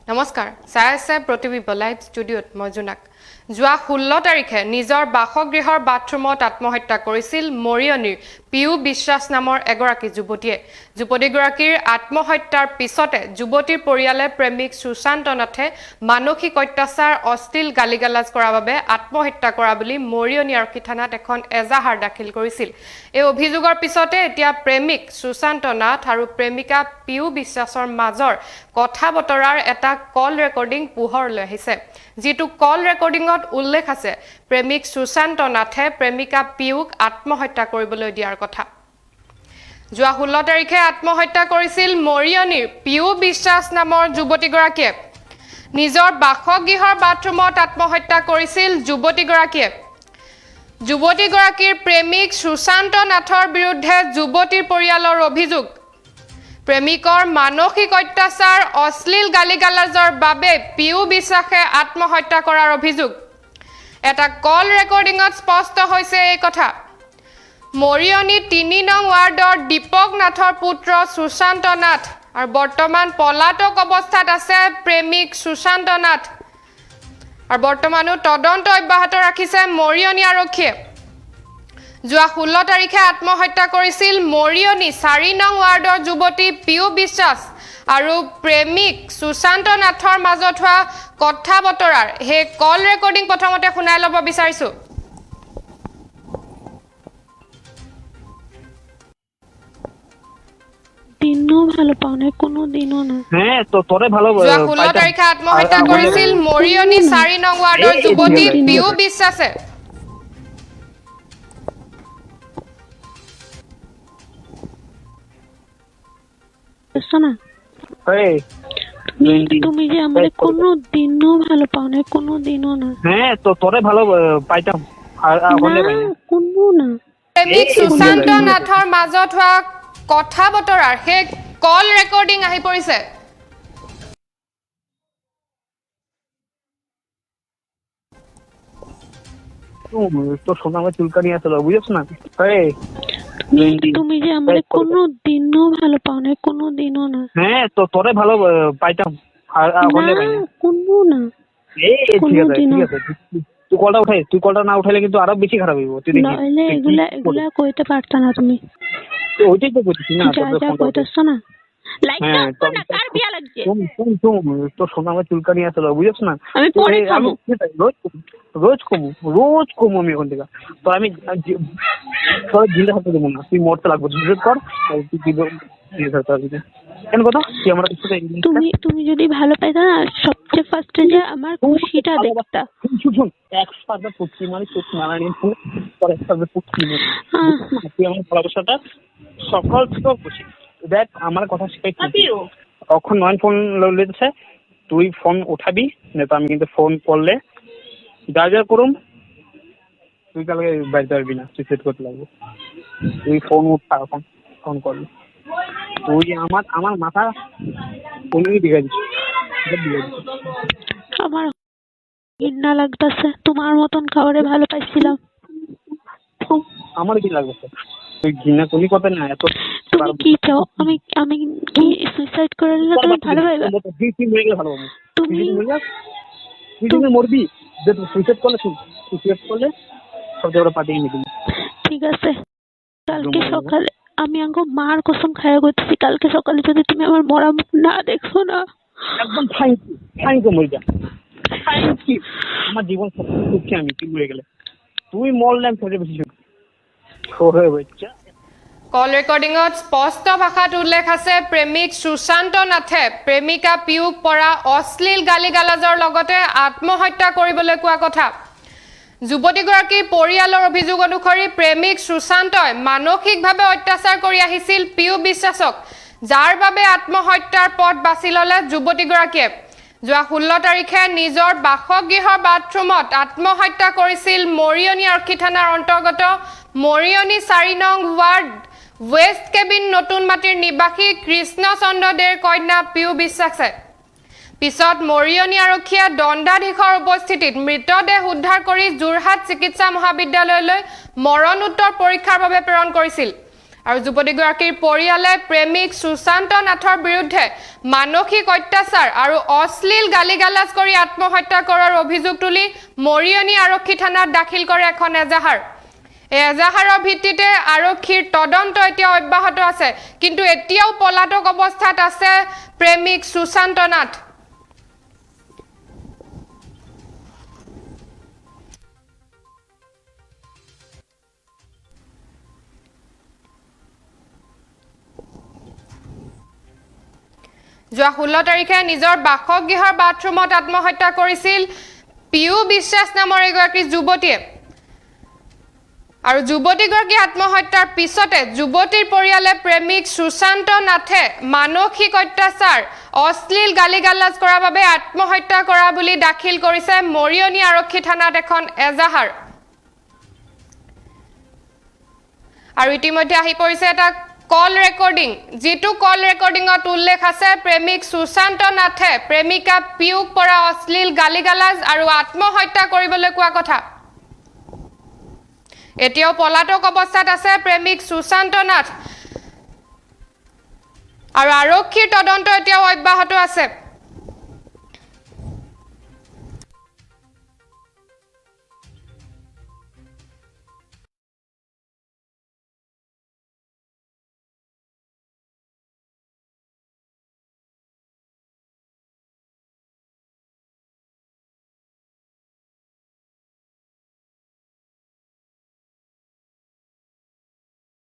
নমস্কাৰ চাই আছে প্ৰতিবিম্ব লাইভ ষ্টুডিঅ'ত মই জোনাক যোৱা 16 তাৰিখে নিজৰ বাসগৃহৰ বাথৰুমত আত্মহত্যা কৰিছিল মৰিয়নিৰ পিউ বিশ্বাস নামৰ এগৰাকী যুৱতীয়ে যুৱতীগৰাকীৰ আত্মহত্যাৰ পিছতে যুৱতীৰ পৰিয়ালে প্ৰেমিক সুশান্ত নাথে মানসিক অত্যাচাৰ অশ্লীল গালিগালাজ কৰাৰ বাবে আত্মহত্যা কৰা বুলি মৰিয়নি আৰক্ষী থানাত এখন এজাহাৰ দাখিল কৰিছিল এই অভিযোগৰ পিছতে এতিয়া প্ৰেমিক সুশান্ত নাথ আৰু প্ৰেমিকা পিউ বিশ্বাসৰ মাজৰ কথা বতৰাৰ এটা কল ৰেকৰ্ডিং পোহৰলৈ আহিছে যেটো কল ৰেকৰ্ডিংত উল্লেখ আছে প্ৰেমিক সুশান্ত নাথে প্ৰেমিকা পিউক আত্মহত্যা কৰিবলৈ দিয়াৰ কথা যোৱা 16 তাৰিখে আত্মহত্যা কৰিছিল মৰিয়নিৰ পিউ বিশ্বাস নামৰ যুৱতীগৰাকীয়ে নিজৰ বাসগৃহৰ বাথৰুমত আত্মহত্যা কৰিছিল যুৱতীগৰাকীৰ প্ৰেমিক সুশান্ত নাথৰ বিৰুদ্ধে যুৱতীৰ পৰিয়ালৰ অভিযোগ প্ৰেমিকৰ মানসিক অত্যাচাৰ অশ্লীল গালিগালাজৰ বাবে পিউ বিশ্বাসে আত্মহত্যা কৰাৰ অভিযোগ এটা কল ৰেকৰ্ডিংত স্পষ্ট হৈছে এই কথা মৰিয়নি 3 নং ৱাৰ্ডৰ দীপক নাথৰ পুত্ৰ সুশান্ত নাথ আৰু বৰ্তমান পলাতক অৱস্থাত আছে প্ৰেমিক সুশান্ত নাথ আৰু বৰ্তমানো তদন্ত অব্যাহত ৰাখিছে মৰিয়নি আৰক্ষীয়ে যোৱা 16 তাৰিখে আত্মহত্যা কৰিছিল মৰিয়নি 4 নং ৱাৰ্ডৰ যুৱতী পিউ বিশ্বাস আৰু প্ৰেমিক সুশান্ত নাথৰ মাজত হোৱা কথা বতৰাৰ হে কল ৰেকৰ্ডিং প্ৰথমতে শুনাই ল'ব বিচাৰিছো দিনও ভালো পাও না কোনো দিনও না হ্যাঁ তো তোৰে ভালো যোৱা 16 তাৰিখে আত্মহত্যা কৰিছিল মৰিয়নি 4 নং ৱাৰ্ডৰ যুৱতী পিউ বিশ্বাসে শোনা এই তুমি যে আমারে কোনো দিনও ভালো পাও না কোনো দিনও না হ্যাঁ তো তোরে ভালো পাইতাম আর হলে না কোনো না প্ৰেমিক সুশান্ত নাথৰ মাজত হোৱা কথা বতৰাৰ হে কল ৰেকৰ্ডিং আহি পৰিছে তো শোনা আমার চুলকানি আসলো বুঝছ না এই তুমি যে আমারে কোনো দিনও ভালো পাও না কোনো দিনও না হ্যাঁ তো তোরে ভালো পাইতাম আর হলে না কোনো না এই ঠিক আছে তুই কলটা না উঠাইলে কিন্তু আরো বেশি খারাপ হইব তুই দেখি নইলে এগুলা কইতে পারতা না তুমি ওইটাই তো কইছিস না যা কইতাছ না লাইক দাও না কার বিয়া লাগছে তুমি তো শোনা আমার চুলকানি আসলো বুঝছ না আমি পরে খাবো রোজ কমু আমি এখন থেকে তো আমি তোর জিন্দা হাতে দেবো না তুই মরতে লাগবো বুঝতে কর তুই কেন কথা তুই আমার তুমি যদি ভালো পাইতা না সবচেয়ে ফার্স্টে যে আমার খুশিটা দেখতা শুন একসাথে পুষ্টি মানে চোখ নানা নিয়ে তোর একসাথে পুষ্টি তুই আমার ভালোবাসাটা সকাল থেকে খুশি দেখ আমার কথা শিখাইছি কখন নয় ফোন লেগেছে তুই ফোন উঠাবি না তো আমি কিন্তু ফোন করলে যা করুম তুই কালকে বাইরে পারবি না তুই সেট করতে লাগবে তুই ফোন উঠা এখন ফোন করবি তুই আমার মাথা কোনই দিকে আমার ঘৃণা লাগতেছে তোমার মতন খাবারে ভালো পাইছিলাম আমার কি লাগবে তুই ঘৃণা কোনই কথা না এত তুমি কি চাও আমি কি সুইসাইড করে নিলে তুমি ভালো পাইবা তুই মরে গেলে ভালো হবে তুই মরবি যে তুই সুইসাইড করলে সব জায়গায় পাঠিয়ে নিবি ঠিক আছে কালকে সকালে আমি আঙ্গো মার কসম খায়া করতেছি কালকে সকালে যদি তুমি আমার মরা মুখ না দেখছো না একদম থ্যাংক ইউ মরিজা থ্যাংক ইউ আমার জীবন সুখী আমি তুই মরে গেলে তুই মরলে আমি ফেরে বেশি হয়ে বাচ্চা কল ৰেকৰ্ডিংত স্পষ্ট ভাষাত উল্লেখ আছে প্ৰেমিক সুশান্ত নাথে প্ৰেমিকা পিউক পৰা অশ্লীল গালিগালাজৰ লগতে আত্মহত্যা কৰিবলৈ কোৱা কথা যুৱতীগৰাকীৰ পৰিয়ালৰ অভিযোগ অনুসৰি প্ৰেমিক সুশান্তই মানসিকভাৱে অত্যাচাৰ কৰি আহিছিল পিউ বিশ্বাসক যাৰ বাবে আত্মহত্যাৰ পথ বাছি ল'লে যুৱতীগৰাকীয়ে যোৱা 16 তাৰিখে নিজৰ বাসগৃহৰ বাথৰুমত আত্মহত্যা কৰিছিল মৰিয়নি আৰক্ষী থানাৰ অন্তৰ্গত মৰিয়নি 4 নং ৱাৰ্ড ওয়েস্ট কেবিন নতুন মাটিৰ নিবাসী কৃষ্ণ চন্দ্ৰ দেৰ কন্যা পিউ বিশ্বাসে পিছত মৰিয়নি আৰক্ষীয়ে দণ্ডাধীশৰ উপস্থিতিত মৃতদেহ উদ্ধাৰ কৰি যোৰহাট চিকিৎসা মহাবিদ্যালয়লৈ মৰণোত্তৰ পৰীক্ষাৰ বাবে প্ৰেৰণ কৰিছিল আৰু যুৱতীগৰাকীৰ পৰিয়ালে প্ৰেমিক সুশান্ত নাথৰ বিৰুদ্ধে মানসিক অত্যাচাৰ আৰু অশ্লীল গালিগালাজ কৰি আত্মহত্যা কৰাৰ অভিযোগ তুলি মৰিয়নি আৰক্ষী থানাত দাখিল কৰে এখন এজাহাৰ। এই এজাহাৰৰ ভিত্তিতে আৰক্ষীৰ তদন্ত এতিয়া অব্যাহত আছে, কিন্তু এতিয়াও পলাতক অৱস্থাত আছে প্ৰেমিক সুশান্ত নাথ। যোৱা 16 তাৰিখে নিজৰ বাসগৃহৰ বাথৰুমত আত্মহত্যা কৰিছিল পিউ বিশ্বাস নামৰ এগৰাকী যুৱতীয়ে। আৰু যুৱতীগৰাকী আত্মহত্যাৰ পিছতে যুৱতীৰ পৰিয়ালে প্ৰেমিক সুশান্ত নাথে মানসিক অত্যাচাৰ অশ্লীল গালিগালাজ কৰাৰ বাবে আত্মহত্যা কৰা বুলি দাখিল কৰিছে মৰিয়নি আৰক্ষী থানাত এখন এজাহাৰ। আৰু ইতিমধ্যে আহি পৰিছে এটা কল ৰেকৰ্ডিং, যিটো কল ৰেকৰ্ডিঙত উল্লেখ আছে প্ৰেমিক সুশান্ত নাথে প্ৰেমিকা পিউক পৰা অশ্লীল গালিগালাজ আৰু আত্মহত্যা কৰিবলৈ কোৱা কথা। এতিয়াও পলাতক অৱস্থাত আছে প্ৰেমিক সুশান্ত নাথ আৰু আৰক্ষীৰ তদন্ত এতিয়াও অব্যাহত আছে।